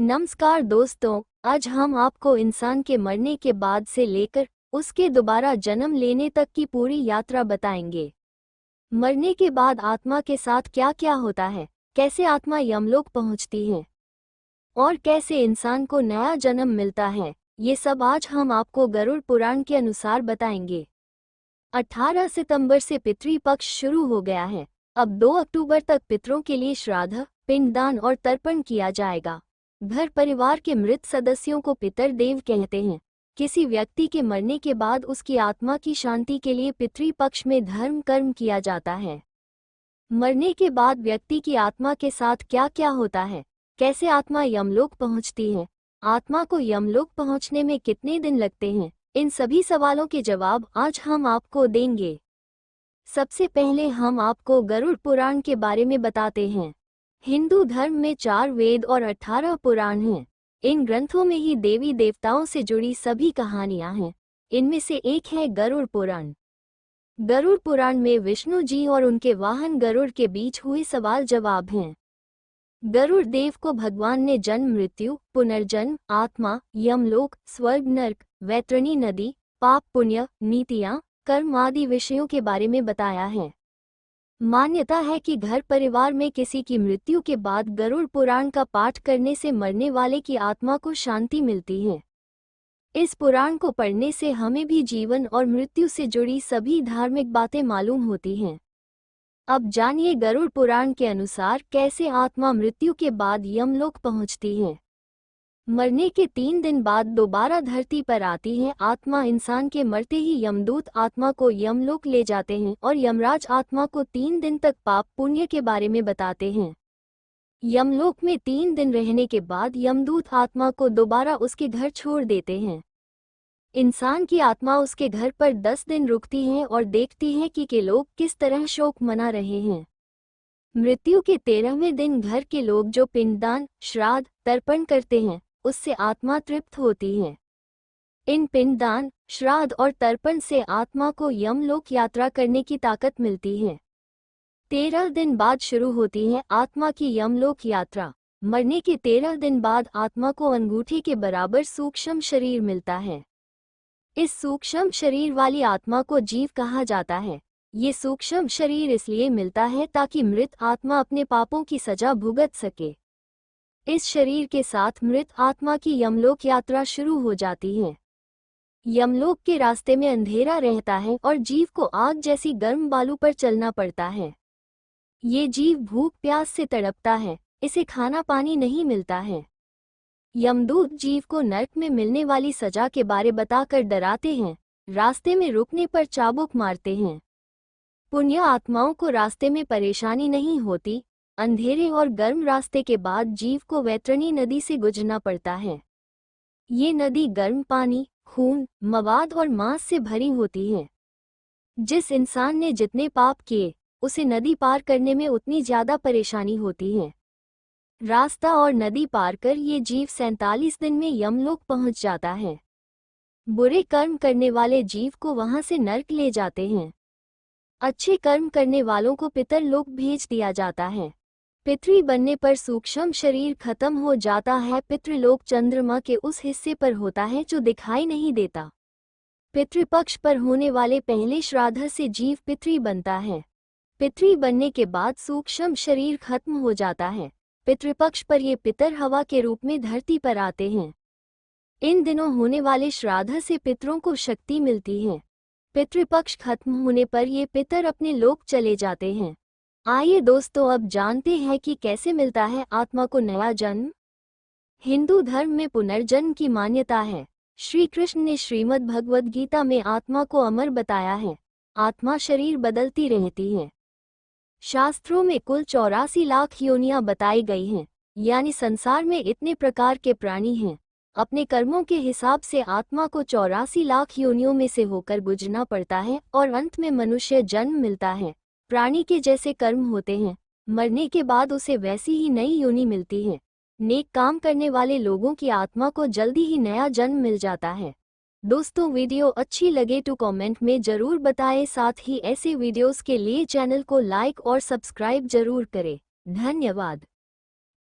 नमस्कार दोस्तों, आज हम आपको इंसान के मरने के बाद से लेकर उसके दोबारा जन्म लेने तक की पूरी यात्रा बताएंगे। मरने के बाद आत्मा के साथ क्या क्या होता है, कैसे आत्मा यमलोक पहुंचती है और कैसे इंसान को नया जन्म मिलता है, ये सब आज हम आपको गरुड़ पुराण के अनुसार बताएंगे। 18 सितंबर से पितृपक्ष शुरू हो गया है। अब 2 अक्टूबर तक पितरों के लिए श्राद्ध, पिंडदान और तर्पण किया जाएगा। घर परिवार के मृत सदस्यों को पितर देव कहते हैं। किसी व्यक्ति के मरने के बाद उसकी आत्मा की शांति के लिए पितृपक्ष में धर्म कर्म किया जाता है। मरने के बाद व्यक्ति की आत्मा के साथ क्या क्या होता है, कैसे आत्मा यमलोक पहुंचती है, आत्मा को यमलोक पहुंचने में कितने दिन लगते हैं, इन सभी सवालों के जवाब आज हम आपको देंगे। सबसे पहले हम आपको गरुड़ पुराण के बारे में बताते हैं। हिंदू धर्म में 4 वेद और 18 पुराण हैं। इन ग्रंथों में ही देवी देवताओं से जुड़ी सभी कहानियां हैं। इनमें से एक है गरुड़ पुराण। गरुड़ पुराण में विष्णु जी और उनके वाहन गरुड़ के बीच हुए सवाल जवाब हैं। गरुड़ देव को भगवान ने जन्म मृत्यु, पुनर्जन्म, आत्मा, यमलोक, स्वर्ग नर्क, वैतरणी नदी, पाप पुण्य, नीतियां, कर्म आदि विषयों के बारे में बताया है। मान्यता है कि घर परिवार में किसी की मृत्यु के बाद गरुड़ पुराण का पाठ करने से मरने वाले की आत्मा को शांति मिलती है। इस पुराण को पढ़ने से हमें भी जीवन और मृत्यु से जुड़ी सभी धार्मिक बातें मालूम होती हैं। अब जानिए गरुड़ पुराण के अनुसार कैसे आत्मा मृत्यु के बाद यमलोक पहुंचती है। मरने के 3 दिन बाद दोबारा धरती पर आती है आत्मा। इंसान के मरते ही यमदूत आत्मा को यमलोक ले जाते हैं और यमराज आत्मा को 3 दिन तक पाप पुण्य के बारे में बताते हैं। यमलोक में 3 दिन रहने के बाद यमदूत आत्मा को दोबारा उसके घर छोड़ देते हैं। इंसान की आत्मा उसके घर पर 10 दिन रुकती है और देखती है कि लोग किस तरह शोक मना रहे हैं। मृत्यु के 13वें दिन घर के लोग जो पिंडदान, श्राद्ध, तर्पण करते हैं उससे आत्मा तृप्त होती है। इन पिंडदान, श्राद्ध और तर्पण से आत्मा को यमलोक यात्रा करने की ताकत मिलती है। 13 दिन बाद शुरू होती है आत्मा की यमलोक यात्रा। मरने के 13 दिन बाद आत्मा को अंगूठे के बराबर सूक्ष्म शरीर मिलता है। इस सूक्ष्म शरीर वाली आत्मा को जीव कहा जाता है। ये सूक्ष्म शरीर इसलिए मिलता है ताकि मृत आत्मा अपने पापों की सजा भुगत सके। इस शरीर के साथ मृत आत्मा की यमलोक यात्रा शुरू हो जाती है। यमलोक के रास्ते में अंधेरा रहता है और जीव को आग जैसी गर्म बालू पर चलना पड़ता है। ये जीव भूख प्यास से तड़पता है, इसे खाना पानी नहीं मिलता है। यमदूत जीव को नर्क में मिलने वाली सजा के बारे बताकर डराते हैं। रास्ते में रुकने पर चाबुक मारते हैं। पुण्य आत्माओं को रास्ते में परेशानी नहीं होती। अंधेरे और गर्म रास्ते के बाद जीव को वैतरणी नदी से गुजरना पड़ता है। ये नदी गर्म पानी, खून, मवाद और मांस से भरी होती है। जिस इंसान ने जितने पाप किए उसे नदी पार करने में उतनी ज्यादा परेशानी होती है। रास्ता और नदी पार कर ये जीव 47 दिन में यमलोक पहुंच जाता है। बुरे कर्म करने वाले जीव को वहां से नर्क ले जाते हैं। अच्छे कर्म करने वालों को पितरलोक भेज दिया जाता है। पितृ बनने पर सूक्ष्म शरीर खत्म हो जाता है। पितृलोक चंद्रमा के उस हिस्से पर होता है जो दिखाई नहीं देता। पितृपक्ष पर होने वाले पहले श्राद्ध से जीव पितृ बनता है। पितृ बनने के बाद सूक्ष्म शरीर खत्म हो जाता है। पितृपक्ष पर ये पितर हवा के रूप में धरती पर आते हैं। इन दिनों होने वाले श्राद्ध से पितरों को शक्ति मिलती है। पितृपक्ष खत्म होने पर ये पितर अपने लोक चले जाते हैं। आइए दोस्तों, अब जानते हैं कि कैसे मिलता है आत्मा को नया जन्म। हिंदू धर्म में पुनर्जन्म की मान्यता है। श्री कृष्ण ने श्रीमद् भगवद गीता में आत्मा को अमर बताया है। आत्मा शरीर बदलती रहती है। शास्त्रों में कुल 84 लाख योनियां बताई गई हैं, यानी संसार में इतने प्रकार के प्राणी हैं। अपने कर्मों के हिसाब से आत्मा को 84 लाख योनियों में से होकर गुजरना पड़ता है और अंत में मनुष्य जन्म मिलता है। प्राणी के जैसे कर्म होते हैं, मरने के बाद उसे वैसी ही नई योनि मिलती है। नेक काम करने वाले लोगों की आत्मा को जल्दी ही नया जन्म मिल जाता है। दोस्तों, वीडियो अच्छी लगे तो कमेंट में जरूर बताएं। साथ ही ऐसे वीडियोस के लिए चैनल को लाइक और सब्सक्राइब जरूर करें। धन्यवाद।